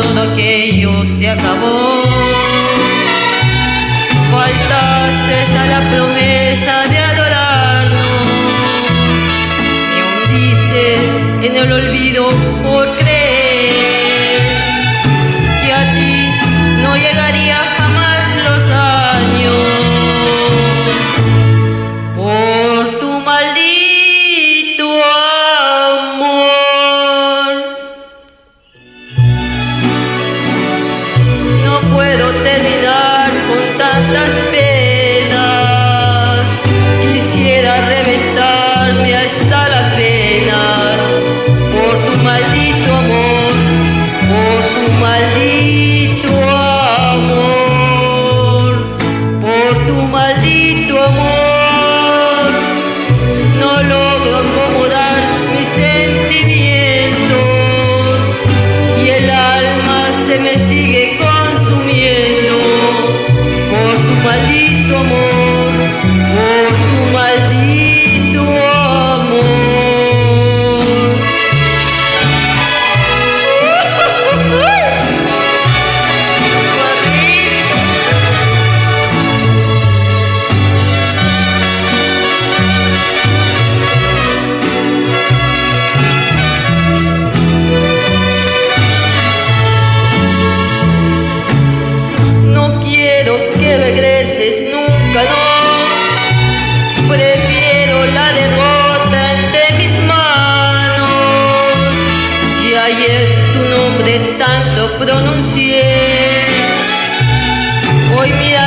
todo aquello se acabó. Faltaste a la promesa de adorarnos, me hundiste en el olvido por creer que a ti no llegaría jamás los años. Por tu maldito amor, no puedo terminar con tantas penas. Quisiera reventarme hasta las venas. Por tu maldito amor, por tu maldito amor, por tu maldito amor. No logro acomodar mis sentimientos y el alma se me sigue consumiendo. Por tu maldito amor, por tu maldito amor. No quiero que regreses nunca, no. Prefiero la derrota entre mis manos. Si ayer tu nombre tanto pronuncié, hoy mira